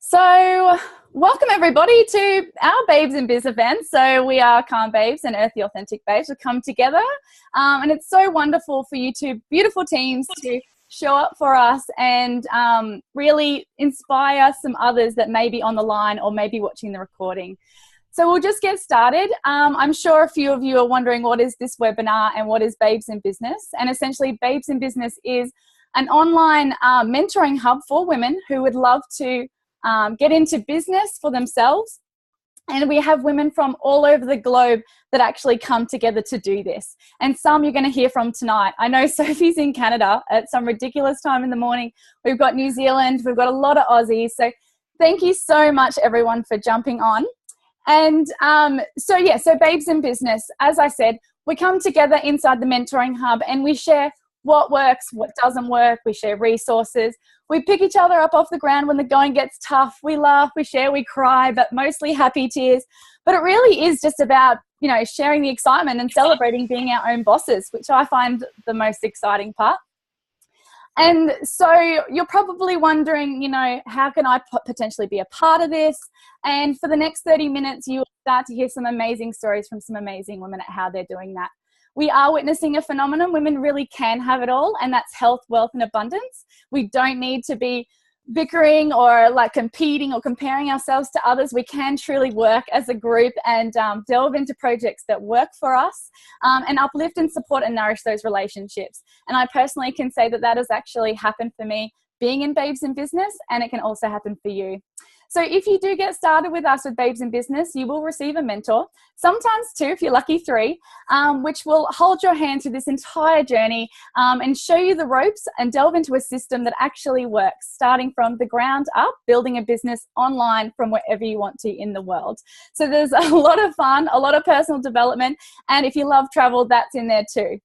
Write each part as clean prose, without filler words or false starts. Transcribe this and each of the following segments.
So, welcome everybody to our Babes in Biz event. So, we are Calm Babes and Earthy Authentic Babes. We come together, and it's so wonderful for you two beautiful teams to show up for us and really inspire some others that may be on the line or may be watching the recording. So we'll just get started. I'm sure a few of you are wondering what is this webinar and what is Babes in Business. And essentially, Babes in Business is an online mentoring hub for women who would love to get into business for themselves. And we have women from all over the globe that actually come together to do this. And some you're going to hear from tonight. I know Sophie's in Canada at some ridiculous time in the morning. We've got New Zealand. We've got a lot of Aussies. So thank you so much, everyone, for jumping on. And so Babes in Business, as I said, we come together inside the Mentoring Hub and we share what works, what doesn't work. We share resources. We pick each other up off the ground when the going gets tough. We laugh, we share, we cry, but mostly happy tears. But it really is just about, sharing the excitement and celebrating being our own bosses, which I find the most exciting part. And so you're probably wondering, how can I potentially be a part of this? And for the next 30 minutes, you will start to hear some amazing stories from some amazing women at how they're doing that. We are witnessing a phenomenon. Women really can have it all, and that's health, wealth, and abundance. We don't need to be bickering or competing or comparing ourselves to others. We can truly work as a group and delve into projects that work for us and uplift and support and nourish those relationships. And I personally can say that has actually happened for me being in Babes in Business, and it can also happen for you. So if you do get started with us with Babes in Business, you will receive a mentor, sometimes two, if you're lucky, three, which will hold your hand through this entire journey and show you the ropes and delve into a system that actually works, starting from the ground up, building a business online from wherever you want to in the world. So there's a lot of fun, a lot of personal development, and if you love travel, that's in there too.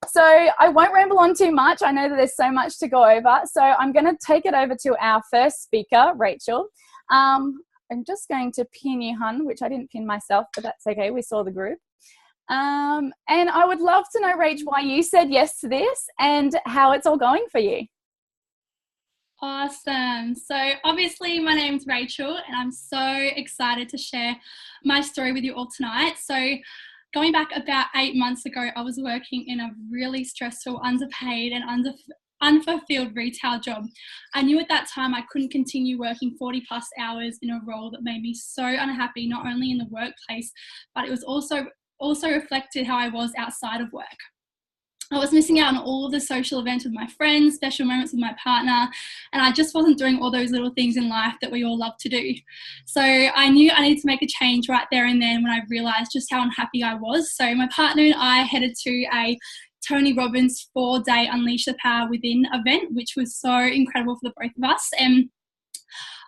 So I won't ramble on too much. I know that there's so much to go over. So I'm going to take it over to our first speaker, Rachel. I'm just going to pin you, hun, which I didn't pin myself, but that's okay. We saw the group. And I would love to know, Rach, why you said yes to this and how it's all going for you. Awesome. So obviously my name's Rachel and I'm so excited to share my story with you all tonight. So going back about 8 months ago, I was working in a really stressful, underpaid and unfulfilled retail job. I knew at that time I couldn't continue working 40 plus hours in a role that made me so unhappy, not only in the workplace, but it was also reflected how I was outside of work. I was missing out on all of the social events with my friends, special moments with my partner, and I just wasn't doing all those little things in life that we all love to do. So I knew I needed to make a change right there and then when I realised just how unhappy I was. So my partner and I headed to a Tony Robbins 4-day Unleash the Power Within event, which was so incredible for the both of us. And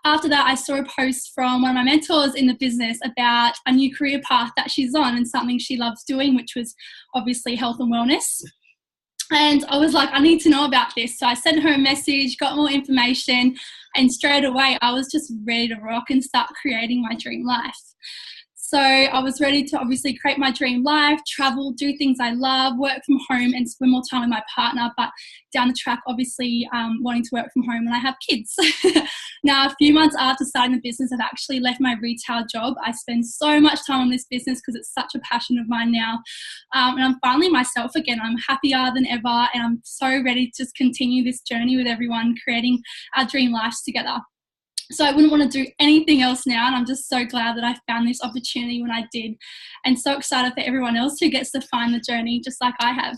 after that, I saw a post from one of my mentors in the business about a new career path that she's on and something she loves doing, which was obviously health and wellness. And I was like, I need to know about this. So I sent her a message, got more information, and straight away I was just ready to rock and start creating my dream life. So I was ready to obviously create my dream life, travel, do things I love, work from home and spend more time with my partner. But down the track, obviously wanting to work from home when I have kids. Now, a few months after starting the business, I've actually left my retail job. I spend so much time on this business because it's such a passion of mine now. And I'm finally myself again. I'm happier than ever. And I'm so ready to just continue this journey with everyone, creating our dream lives together. So I wouldn't want to do anything else now, and I'm just so glad that I found this opportunity when I did, and so excited for everyone else who gets to find the journey just like I have.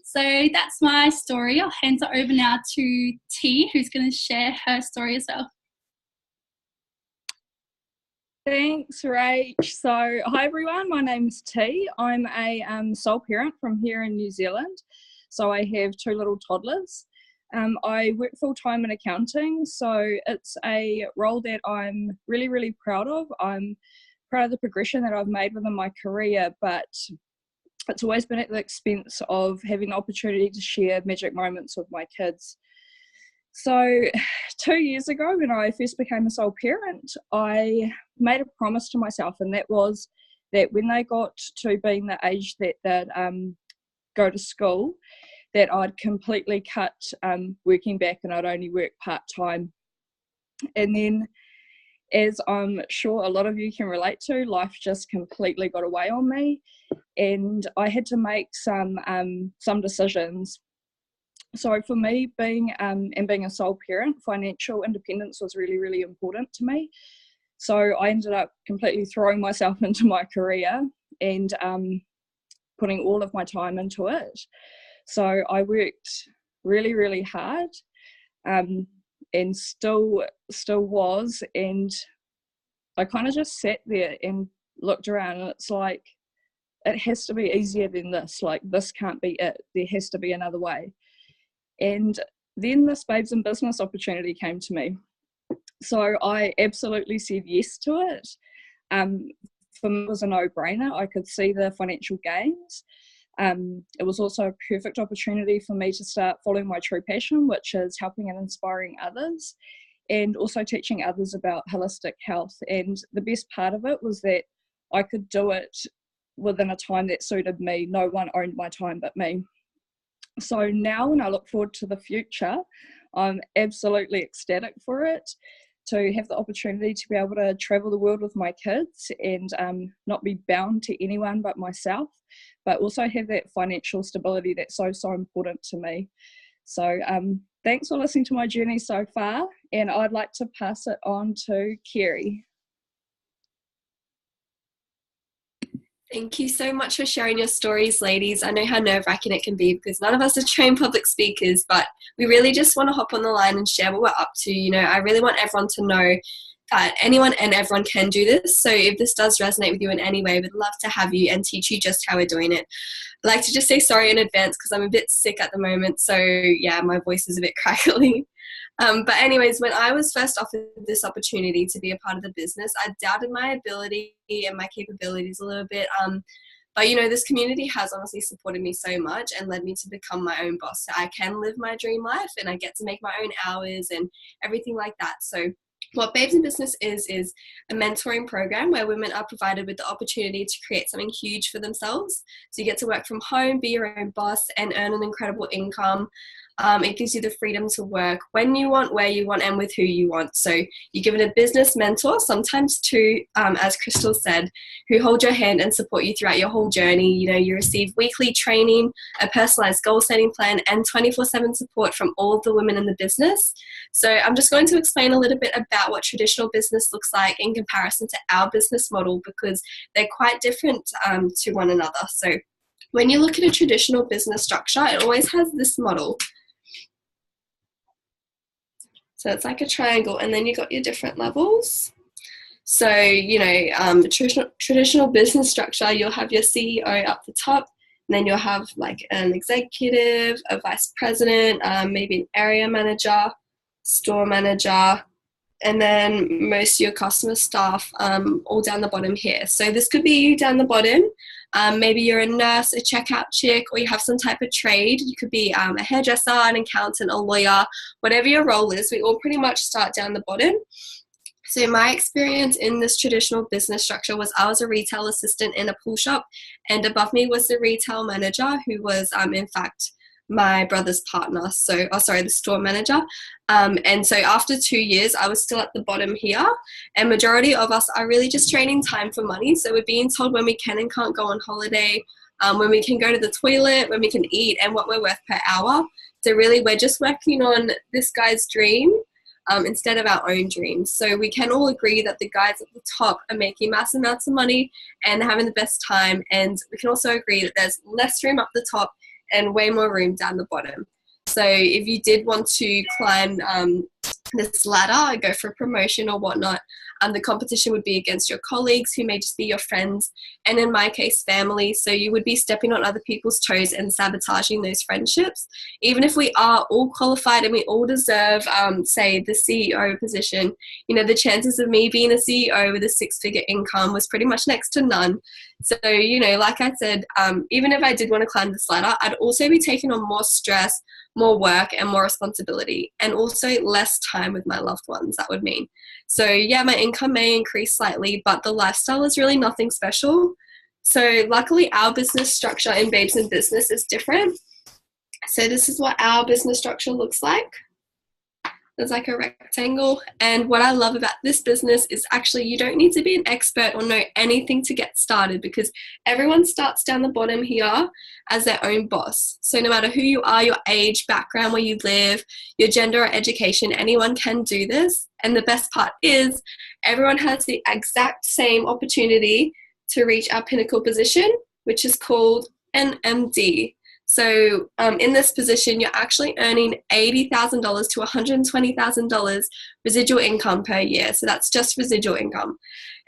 So that's my story. I'll hand it over now to T, who's going to share her story as well. Thanks, Rach. So hi everyone, my name's T. I'm a sole parent from here in New Zealand. So I have 2 little toddlers. I work full-time in accounting, so it's a role that I'm really, really proud of. I'm proud of the progression that I've made within my career, but it's always been at the expense of having the opportunity to share magic moments with my kids. So 2 years ago, when I first became a sole parent, I made a promise to myself, and that was that when they got to being the age that they'd go to school, that I'd completely cut working back and I'd only work part-time. And then as I'm sure a lot of you can relate to, life just completely got away on me, and I had to make some decisions. So for me, being a sole parent, financial independence was really, really important to me. So I ended up completely throwing myself into my career and putting all of my time into it. So I worked really, really hard, and still was, and I kind of just sat there and looked around, and it's like, it has to be easier than this. Like, this can't be it. There has to be another way. And then this Babes in Business opportunity came to me. So I absolutely said yes to it. For me, it was a no-brainer. I could see the financial gains. It was also a perfect opportunity for me to start following my true passion, which is helping and inspiring others, and also teaching others about holistic health. And the best part of it was that I could do it within a time that suited me. No one owned my time but me. So now when I look forward to the future, I'm absolutely ecstatic for it, to have the opportunity to be able to travel the world with my kids and not be bound to anyone but myself, but also have that financial stability that's so important to me. So thanks for listening to my journey so far, and I'd like to pass it on to Kerry. Thank you so much for sharing your stories, ladies. I know how nerve-wracking it can be because none of us are trained public speakers, but we really just want to hop on the line and share what we're up to. You know, I really want everyone to know that anyone and everyone can do this. So if this does resonate with you in any way, we'd love to have you and teach you just how we're doing it. I'd like to just say sorry in advance because I'm a bit sick at the moment. So yeah, my voice is a bit crackly. But anyways, when I was first offered this opportunity to be a part of the business, I doubted my ability and my capabilities a little bit. But, you know, this community has honestly supported me so much and led me to become my own boss. So I can live my dream life and I get to make my own hours and everything like that. So what Babes in Business is a mentoring program where women are provided with the opportunity to create something huge for themselves. So you get to work from home, be your own boss, and earn an incredible income. It gives you the freedom to work when you want, where you want, and with who you want. So you're given a business mentor, sometimes two, as Crystal said, who hold your hand and support you throughout your whole journey. You know, you receive weekly training, a personalized goal setting plan, and 24/7 support from all of the women in the business. So I'm just going to explain a little bit about what traditional business looks like in comparison to our business model, because they're quite different to one another. So when you look at a traditional business structure, it always has this model. So it's like a triangle, and then you got your different levels. So, you know, traditional business structure, you'll have your CEO up the top, and then you'll have like an executive, a vice president, maybe an area manager, store manager, and then most of your customer staff all down the bottom here. So this could be you down the bottom. Maybe you're a nurse, a checkout chick, or you have some type of trade. You could be a hairdresser, an accountant, a lawyer, whatever your role is. We all pretty much start down the bottom. So my experience in this traditional business structure was I was a retail assistant in a pool shop, and above me was the retail manager, who was in fact my brother's partner, so the store manager. And so after 2 years I was still at the bottom here, and majority of us are really just trading time for money. So we're being told when we can and can't go on holiday, when we can go to the toilet, when we can eat, and what we're worth per hour. So really we're just working on this guy's dream instead of our own dreams. So we can all agree that the guys at the top are making massive amounts of money and having the best time, and we can also agree that there's less room up the top and way more room down the bottom. So if you did want to climb this ladder, go for a promotion or whatnot, the competition would be against your colleagues, who may just be your friends, and in my case, family. So you would be stepping on other people's toes and sabotaging those friendships. Even if we are all qualified and we all deserve, say, the CEO position, you know, the chances of me being a CEO with a 6-figure income was pretty much next to none. So, you know, like I said, even if I did want to climb this ladder, I'd also be taking on more stress, more work, and more responsibility, and also less time with my loved ones, that would mean. So yeah, my income may increase slightly, but the lifestyle is really nothing special. So luckily our business structure in Babes in Business is different. So this is what our business structure looks like. There's like a rectangle. And what I love about this business is actually you don't need to be an expert or know anything to get started, because everyone starts down the bottom here as their own boss. So no matter who you are, your age, background, where you live, your gender or education, anyone can do this. And the best part is everyone has the exact same opportunity to reach our pinnacle position, which is called an MD. So in this position, you're actually earning $80,000 to $120,000 residual income per year. So that's just residual income.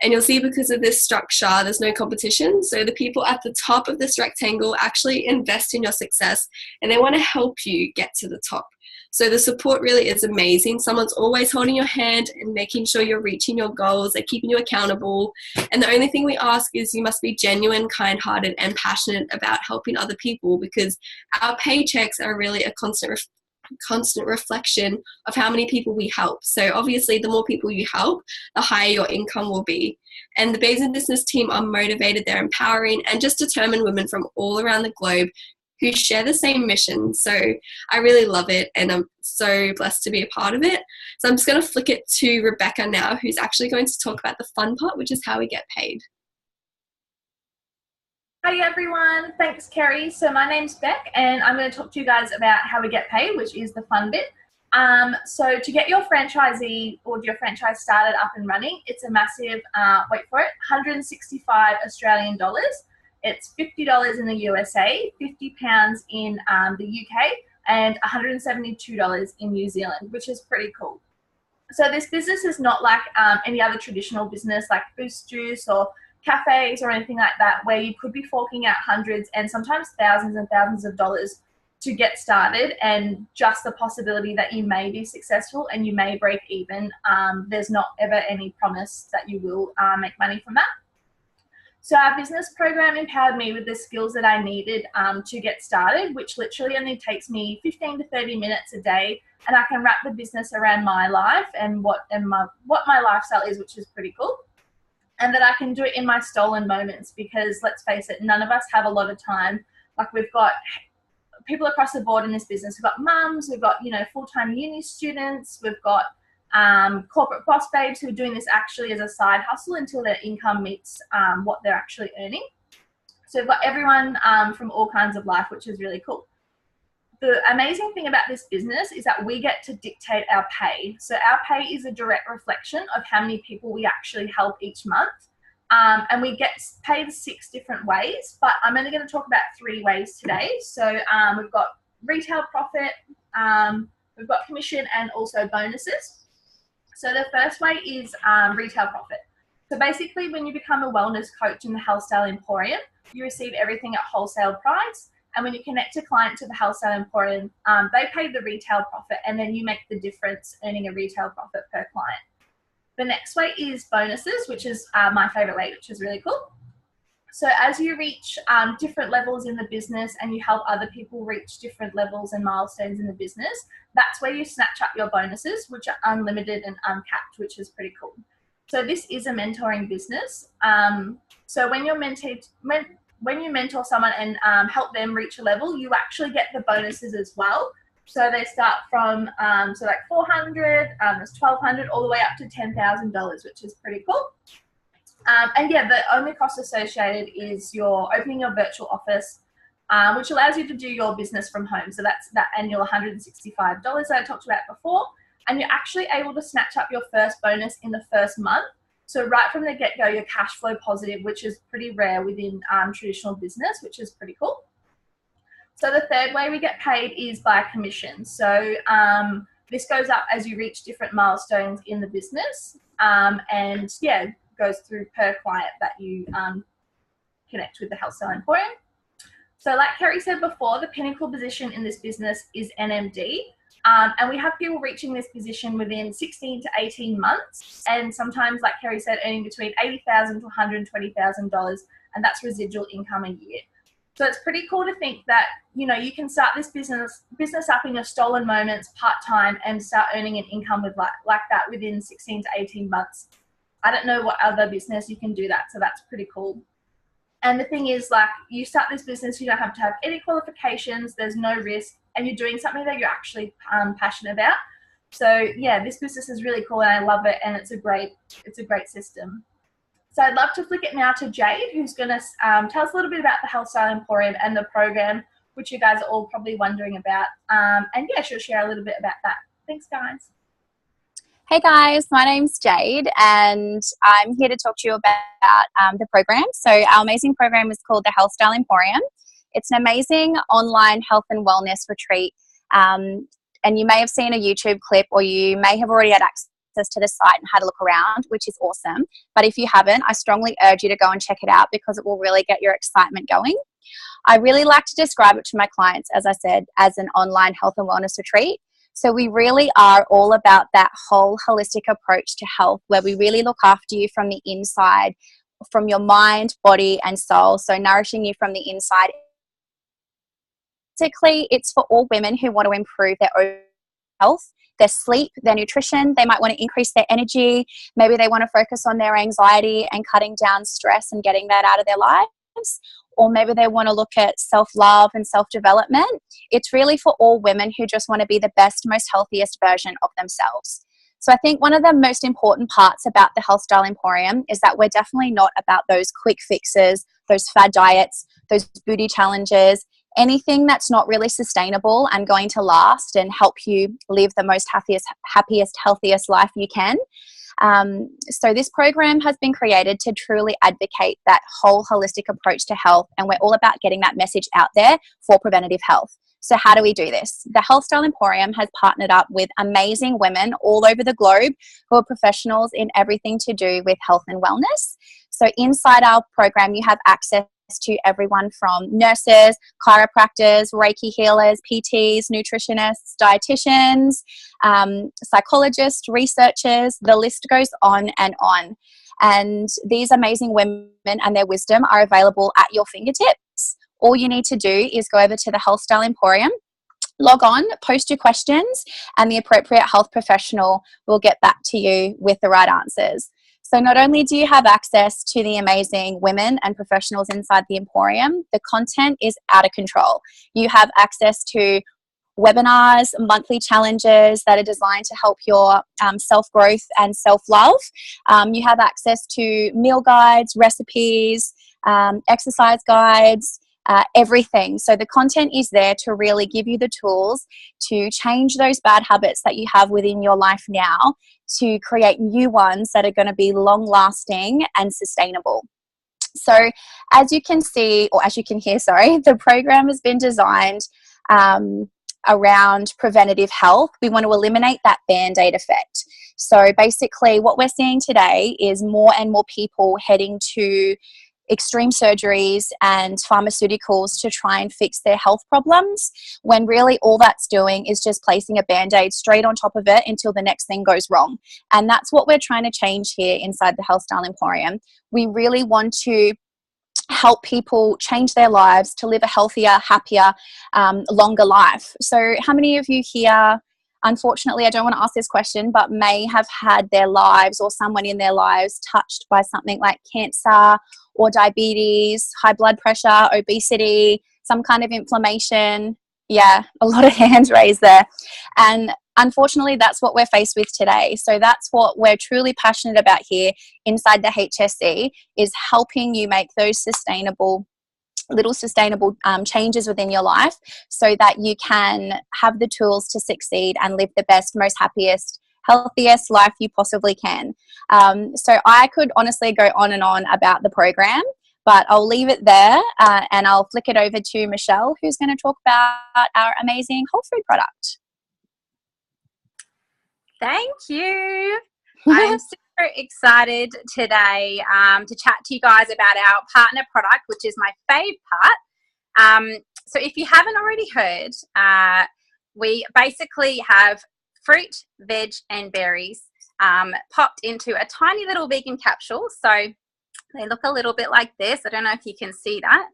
And you'll see because of this structure, there's no competition. So the people at the top of this rectangle actually invest in your success, and they want to help you get to the top. So the support really is amazing. Someone's always holding your hand and making sure you're reaching your goals. They're keeping you accountable. And the only thing we ask is you must be genuine, kind-hearted, and passionate about helping other people, because our paychecks are really a constant reflection of how many people we help. So obviously the more people you help, the higher your income will be. And the Babes in Business team are motivated, they're empowering, and just determined women from all around the globe who share the same mission. So I really love it, and I'm so blessed to be a part of it. So I'm just going to flick it to Rebecca now, who's actually going to talk about the fun part, which is how we get paid. Hi everyone, thanks Kerry. So my name's Beck, and I'm going to talk to you guys about how we get paid, which is the fun bit. So to get your franchisee or your franchise started up and running, it's a massive, wait for it, 165 Australian dollars. It's $50 in the USA, £50 in the UK, and $172 in New Zealand, which is pretty cool. So this business is not like any other traditional business like Boost Juice or cafes or anything like that, where you could be forking out hundreds and sometimes thousands and thousands of dollars to get started, and just the possibility that you may be successful and you may break even. There's not ever any promise that you will make money from that. So our business program empowered me with the skills that I needed to get started, which literally only takes me 15 to 30 minutes a day, and I can wrap the business around my life and what my lifestyle is, which is pretty cool. And that I can do it in my stolen moments, because let's face it, none of us have a lot of time. Like, we've got people across the board in this business. We've got mums, we've got, full-time uni students, we've got corporate boss babes who are doing this actually as a side hustle until their income meets what they're actually earning. So we've got everyone from all kinds of life, which is really cool. The amazing thing about this business is that we get to dictate our pay. So our pay is a direct reflection of how many people we actually help each month. And we get paid 6 different ways, but I'm only going to talk about 3 ways today. So we've got retail profit, we've got commission, and also bonuses. So the first way is retail profit. So basically, when you become a wellness coach in the Healthstyle Emporium, you receive everything at wholesale price. And when you connect a client to the Healthstyle Emporium, they pay the retail profit, and then you make the difference, earning a retail profit per client. The next way is bonuses, which is my favorite way, which is really cool. So as you reach different levels in the business and you help other people reach different levels and milestones in the business, that's where you snatch up your bonuses, which are unlimited and uncapped, which is pretty cool. So this is a mentoring business. So when you mentor someone and help them reach a level, you actually get the bonuses as well. So they start from so like 400, there's 1,200, all the way up to $10,000, which is pretty cool. And yeah, the only cost associated is your opening your virtual office, which allows you to do your business from home. So that's that annual $165 that I talked about before. And you're actually able to snatch up your first bonus in the first month. So right from the get-go, you're cash flow positive, which is pretty rare within traditional business, which is pretty cool. So the third way we get paid is by commission. So this goes up as you reach different milestones in the business, and yeah, goes through per client that you connect with the Healthstyle Emporium. So like Kerry said before, the pinnacle position in this business is NMD. And we have people reaching this position within 16 to 18 months, and sometimes, like Kerry said, earning between $80,000 to $120,000, and that's residual income a year. So it's pretty cool to think that, you can start this business up in your stolen moments part-time and start earning an income with like that within 16 to 18 months. I don't know what other business you can do that, so that's pretty cool. And the thing is, like, you start this business, you don't have to have any qualifications, there's no risk, and you're doing something that you're actually passionate about. So yeah, this business is really cool and I love it, and it's a great system. So I'd love to flick it now to Jade, who's going to tell us a little bit about the Health Style Emporium and the program, which you guys are all probably wondering about. And yeah, she'll share a little bit about that. Thanks, guys. Hey guys, my name's Jade and I'm here to talk to you about the program. So our amazing program is called the Health Style Emporium. It's an amazing online health and wellness retreat. And you may have seen a YouTube clip, or you may have already had access to the site and had a look around, which is awesome. But if you haven't, I strongly urge you to go and check it out because it will really get your excitement going. I really like to describe it to my clients, as I said, as an online health and wellness retreat. So we really are all about that whole holistic approach to health, where we really look after you from the inside, from your mind, body, and soul. So nourishing you from the inside. Basically, it's for all women who want to improve their own health, their sleep, their nutrition. They might want to increase their energy. Maybe they want to focus on their anxiety and cutting down stress and getting that out of their lives. Or maybe they want to look at self-love and self-development. It's really for all women who just want to be the best, most healthiest version of themselves. So I think one of the most important parts about the Health Style Emporium is that we're definitely not about those quick fixes, those fad diets, those booty challenges, anything that's not really sustainable and going to last and help you live the most happiest, healthiest life you can. So this program has been created to truly advocate that whole holistic approach to health, and we're all about getting that message out there for preventative health. So how do we do this? The Health Style Emporium has partnered up with amazing women all over the globe who are professionals in everything to do with health and wellness. So inside our program, you have access to everyone from nurses, chiropractors, Reiki healers, PTs, nutritionists, dietitians, psychologists, researchers. The list goes on and on. And these amazing women and their wisdom are available at your fingertips. All you need to do is go over to the Health Style Emporium, log on, post your questions, and the appropriate health professional will get back to you with the right answers. So not only do you have access to the amazing women and professionals inside the Emporium, the content is out of control. You have access to webinars, monthly challenges that are designed to help your self-growth and self-love. You have access to meal guides, recipes, exercise guides, everything. So the content is there to really give you the tools to change those bad habits that you have within your life now, to create new ones that are going to be long lasting and sustainable. So as you can see, or as you can hear, sorry, the program has been designed around preventative health. We want to eliminate that band-aid effect. So basically what we're seeing today is more and more people heading to extreme surgeries and pharmaceuticals to try and fix their health problems, when really all that's doing is just placing a band-aid straight on top of it until the next thing goes wrong. And that's what we're trying to change here inside the Health Style Emporium. We really want to help people change their lives to live a healthier, happier, longer life. So how many of you here, unfortunately, I don't want to ask this question, but may have had their lives or someone in their lives touched by something like cancer or diabetes, high blood pressure, obesity, some kind of inflammation? Yeah, a lot of hands raised there. And unfortunately, that's what we're faced with today. So that's what we're truly passionate about here inside the HSE, is helping you make those sustainable changes within your life so that you can have the tools to succeed and live the best, most happiest, healthiest life you possibly can. So I could honestly go on and on about the program, but I'll leave it there and I'll flick it over to Michelle, who's going to talk about our amazing whole food product. Thank you. I'm super excited today to chat to you guys about our partner product, which is my fave part. So if you haven't already heard, we basically have fruit, veg, and berries popped into a tiny little vegan capsule. So they look a little bit like this. I don't know if you can see that.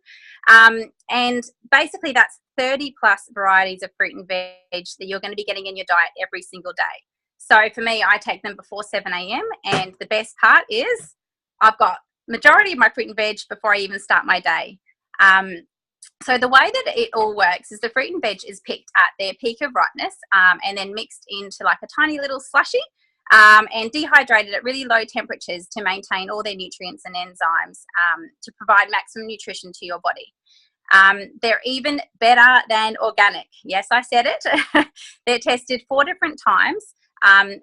And basically that's 30 plus varieties of fruit and veg that you're going to be getting in your diet every single day. So for me, I take them before 7 a.m. and the best part is I've got majority of my fruit and veg before I even start my day. So the way that it all works is the fruit and veg is picked at their peak of ripeness and then mixed into like a tiny little slushy and dehydrated at really low temperatures to maintain all their nutrients and enzymes to provide maximum nutrition to your body. They're even better than organic. Yes, I said it. They're tested 4 different times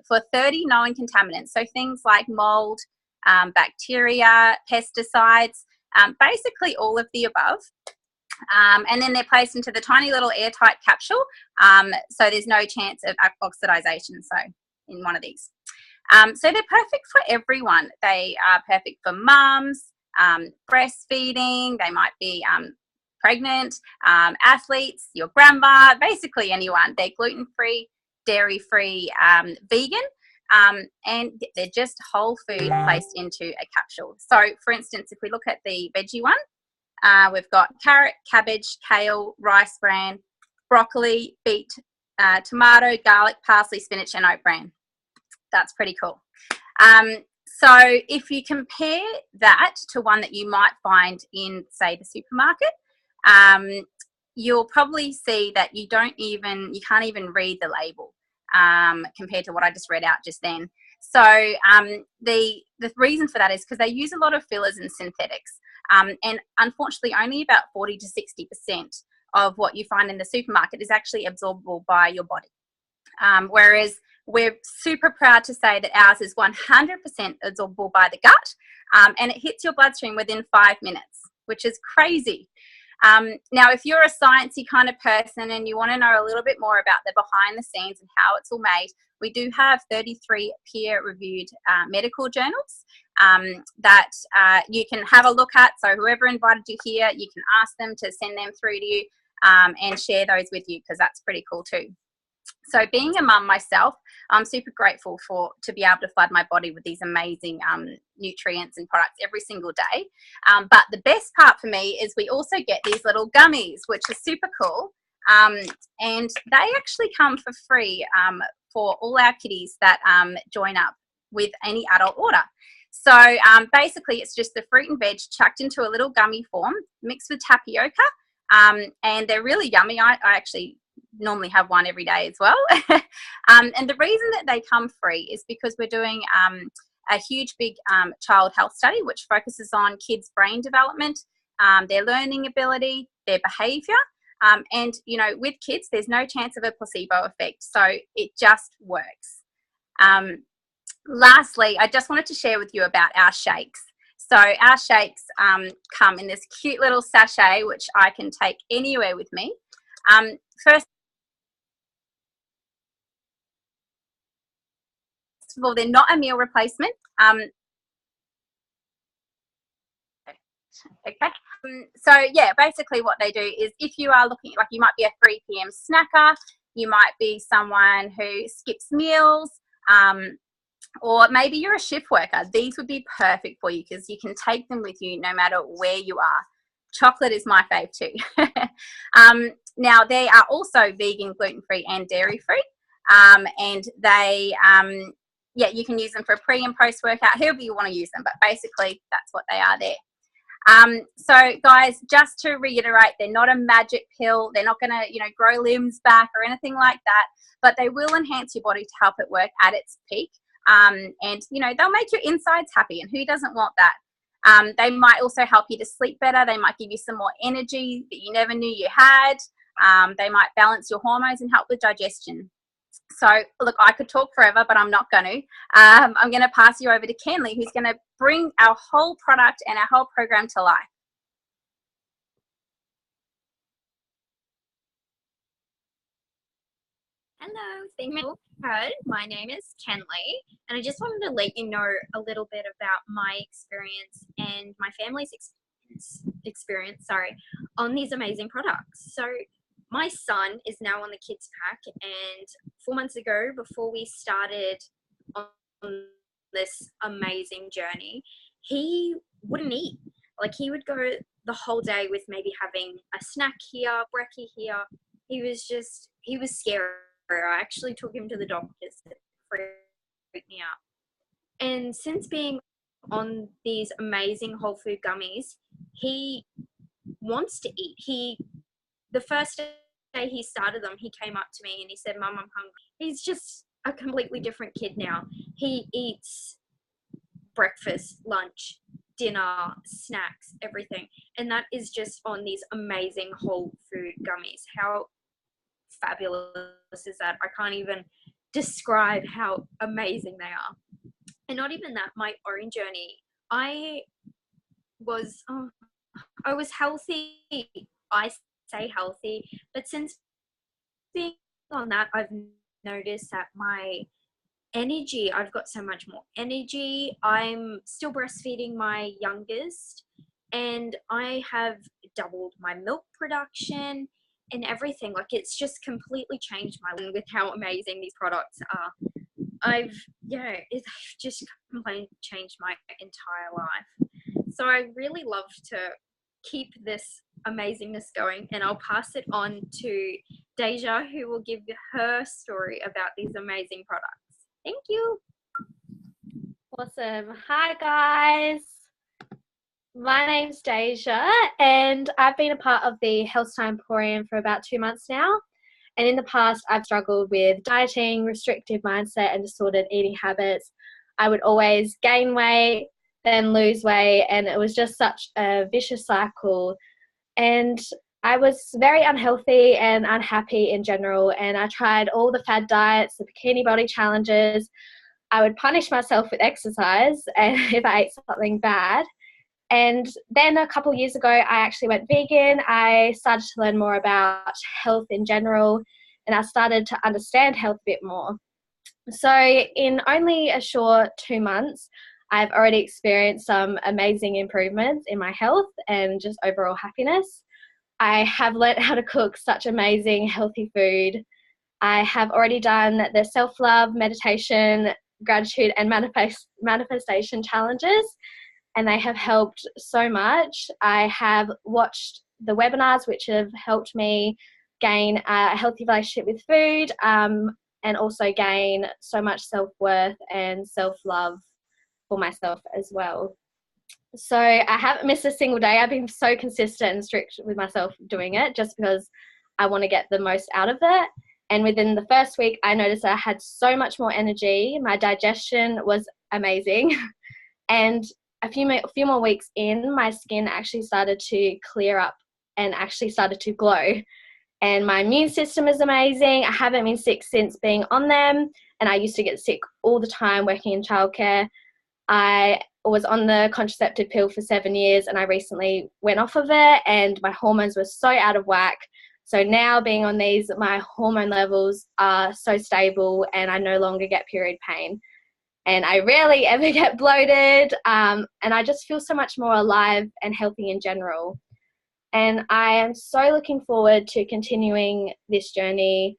for 30 known contaminants. So things like mold, bacteria, pesticides, basically all of the above. And then they're placed into the tiny little airtight capsule, so there's no chance of oxidization. So in one of these. So they're perfect for everyone. They are perfect for mums, breastfeeding, they might be pregnant, athletes, your grandma, basically anyone. They're gluten-free, dairy-free, vegan, and they're just whole food placed into a capsule. So for instance, if we look at the veggie one, we've got carrot, cabbage, kale, rice bran, broccoli, beet, tomato, garlic, parsley, spinach, and oat bran. That's pretty cool. So if you compare that to one that you might find in, say, the supermarket, you'll probably see that you can't even read the label compared to what I just read out just then. So the reason for that is because they use a lot of fillers and synthetics. And unfortunately, only about 40 to 60% of what you find in the supermarket is actually absorbable by your body. Whereas we're super proud to say that ours is 100% absorbable by the gut, and it hits your bloodstream within 5 minutes, which is crazy. Now, if you're a sciencey kind of person and you want to know a little bit more about the behind the scenes and how it's all made, we do have 33 peer-reviewed medical journals that you can have a look at. So whoever invited you here, you can ask them to send them through to you and share those with you, because that's pretty cool too. So being a mum myself, I'm super grateful to be able to flood my body with these amazing nutrients and products every single day. But the best part for me is we also get these little gummies, which is super cool. And they actually come for free for all our kiddies that join up with any adult order. So basically it's just the fruit and veg chucked into a little gummy form mixed with tapioca, and they're really yummy. I actually normally have one every day as well. And the reason that they come free is because we're doing a huge big child health study which focuses on kids' brain development, their learning ability, their behaviour, and you know, with kids there's no chance of a placebo effect, so it just works. Lastly, I just wanted to share with you about our shakes. So our shakes come in this cute little sachet which I can take anywhere with me. First of all, they're not a meal replacement. Okay. So yeah, basically what they do is if you are looking, like you might be a 3 p.m. snacker, you might be someone who skips meals, or maybe you're a shift worker. These would be perfect for you because you can take them with you no matter where you are. Chocolate is my fave too. Now they are also vegan, gluten-free and dairy-free, and they yeah, you can use them for pre and post workout, however you want to use them, but basically that's what they are there. So guys, just to reiterate, they're not a magic pill. They're not going to, you know, grow limbs back or anything like that, but they will enhance your body to help it work at its peak. And, you know, they'll make your insides happy, and who doesn't want that? They might also help you to sleep better. They might give you some more energy that you never knew you had. They might balance your hormones and help with digestion. So look, I could talk forever, but I'm not going to. I'm going to pass you over to Kenley, who's going to bring our whole product and our whole program to life. Hello, thank you. My name is Kenley, and I just wanted to let you know a little bit about my experience and my family's experience on these amazing products. So my son is now on the kids pack, and 4 months ago, before we started on this amazing journey, he wouldn't eat. Like, he would go the whole day with maybe having a snack here, brekkie here. He was scary. I actually took him to the doctors. It freaked me out. And since being on these amazing whole food gummies, he wants to eat. The first day he started them, he came up to me and he said, "Mum, I'm hungry." He's just a completely different kid now. He eats breakfast, lunch, dinner, snacks, everything. And that is just on these amazing whole food gummies. How fabulous is that? I can't even describe how amazing they are. And not even that, my own journey. I was healthy. I say healthy, but since being on that, I've noticed that my energy, I've got so much more energy. I'm still breastfeeding my youngest, and I have doubled my milk production and everything. Like, it's just completely changed my life with how amazing these products are. It's just completely changed my entire life. So I really love to keep this amazingness going, and I'll pass it on to Deja, who will give her story about these amazing products. Thank you. Awesome. Hi guys. My name's Deja, and I've been a part of the Health Time Emporium for about 2 months now. And in the past, I've struggled with dieting, restrictive mindset, and disordered eating habits. I would always gain weight, then lose weight, and it was just such a vicious cycle. And I was very unhealthy and unhappy in general, and I tried all the fad diets, the bikini body challenges. I would punish myself with exercise and if I ate something bad. And then a couple of years ago, I actually went vegan. I started to learn more about health in general, and I started to understand health a bit more. So in only a short 2 months, I've already experienced some amazing improvements in my health and just overall happiness. I have learned how to cook such amazing, healthy food. I have already done the self-love, meditation, gratitude, and manifestation challenges, and they have helped so much. I have watched the webinars, which have helped me gain a healthy relationship with food, and also gain so much self-worth and self-love for myself as well. So I haven't missed a single day. I've been so consistent and strict with myself doing it just because I want to get the most out of it. And within the first week, I noticed I had so much more energy. My digestion was amazing. And a few more weeks in, my skin actually started to clear up and actually started to glow. And my immune system is amazing. I haven't been sick since being on them. And I used to get sick all the time working in childcare. I was on the contraceptive pill for 7 years, and I recently went off of it, and my hormones were so out of whack. So now being on these, my hormone levels are so stable, and I no longer get period pain. And I rarely ever get bloated, and I just feel so much more alive and healthy in general. And I am so looking forward to continuing this journey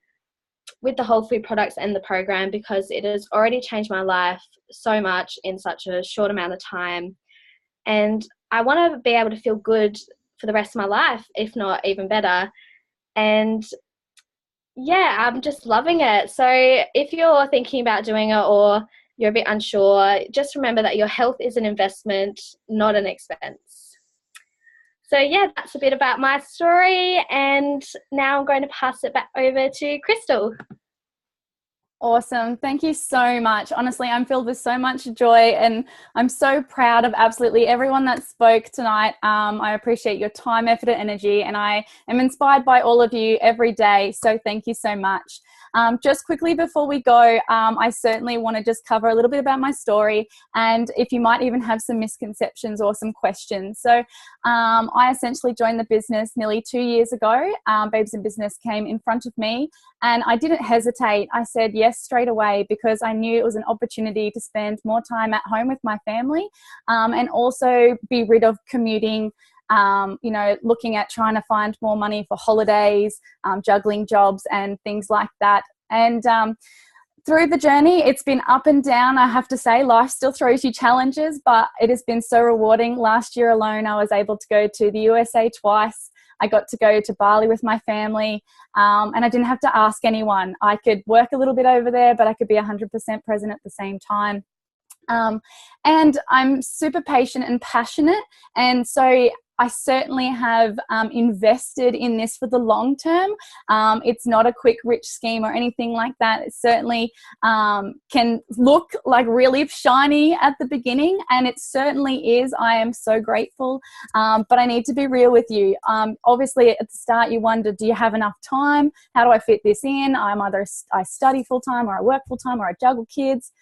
with the whole food products and the program, because it has already changed my life so much in such a short amount of time. And I want to be able to feel good for the rest of my life, if not even better. And yeah, I'm just loving it. So if you're thinking about doing it or you're a bit unsure, just remember that your health is an investment, not an expense. So yeah, that's a bit about my story, and now I'm going to pass it back over to Crystal. Awesome. Thank you so much. Honestly, I'm filled with so much joy, and I'm so proud of absolutely everyone that spoke tonight. I appreciate your time, effort, and energy, and I am inspired by all of you every day. So thank you so much. Just quickly before we go, I certainly want to just cover a little bit about my story, and if you might even have some misconceptions or some questions. So I essentially joined the business nearly 2 years ago. Babes in Business came in front of me, and I didn't hesitate. I said yes straight away because I knew it was an opportunity to spend more time at home with my family, and also be rid of commuting, looking at trying to find more money for holidays, juggling jobs and things like that. And through the journey, it's been up and down. I have to say, life still throws you challenges, but it has been so rewarding. Last year alone, I was able to go to the USA twice. I got to go to Bali with my family, and I didn't have to ask anyone. I could work a little bit over there, but I could be 100% present at the same time. And I'm super patient and passionate, and so I certainly have invested in this for the long term. It's not a quick rich scheme or anything like that. It certainly can look like really shiny at the beginning, and it certainly is. I am so grateful, but I need to be real with you. Obviously at the start you wonder, do you have enough time? How do I fit this in? I study full-time, or I work full-time, or I juggle kids.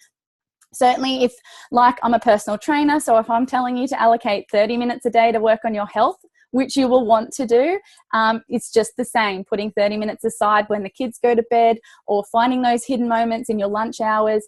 Certainly if, like, I'm a personal trainer, so if I'm telling you to allocate 30 minutes a day to work on your health, which you will want to do, it's just the same, putting 30 minutes aside when the kids go to bed, or finding those hidden moments in your lunch hours,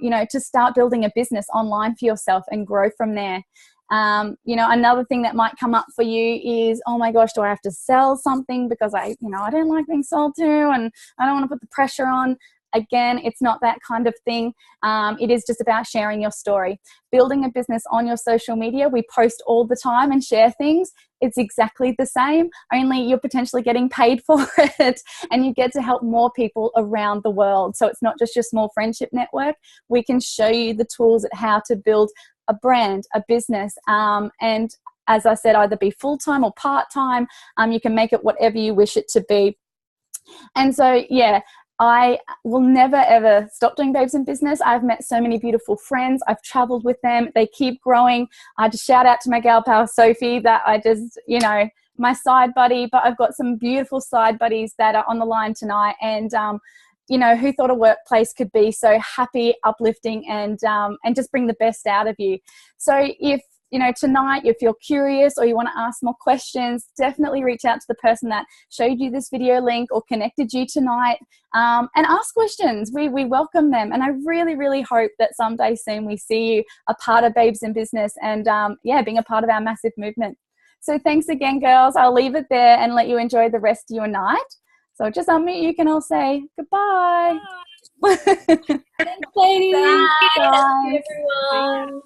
you know, to start building a business online for yourself and grow from there. You know, another thing that might come up for you is, oh my gosh, do I have to sell something because I don't like being sold to, and I don't want to put the pressure on. Again, it's not that kind of thing. It is just about sharing your story. Building a business on your social media, we post all the time and share things. It's exactly the same, only you're potentially getting paid for it, and you get to help more people around the world. So it's not just your small friendship network. We can show you the tools at how to build a brand, a business, and as I said, either be full-time or part-time. You can make it whatever you wish it to be. And so, yeah, I will never, ever stop doing Babes in Business. I've met so many beautiful friends. I've traveled with them. They keep growing. I just shout out to my gal pal, Sophie, that I just, you know, my side buddy, but I've got some beautiful side buddies that are on the line tonight. And, you know, who thought a workplace could be so happy, uplifting, and just bring the best out of you. So if, you know, tonight, if you're curious or you want to ask more questions, definitely reach out to the person that showed you this video link or connected you tonight, and ask questions. We welcome them. And I really, really hope that someday soon we see you a part of Babes in Business, and yeah, being a part of our massive movement. So thanks again, girls. I'll leave it there and let you enjoy the rest of your night. So just unmute, you can all say goodbye. Thanks, ladies. Bye. Bye. Everyone.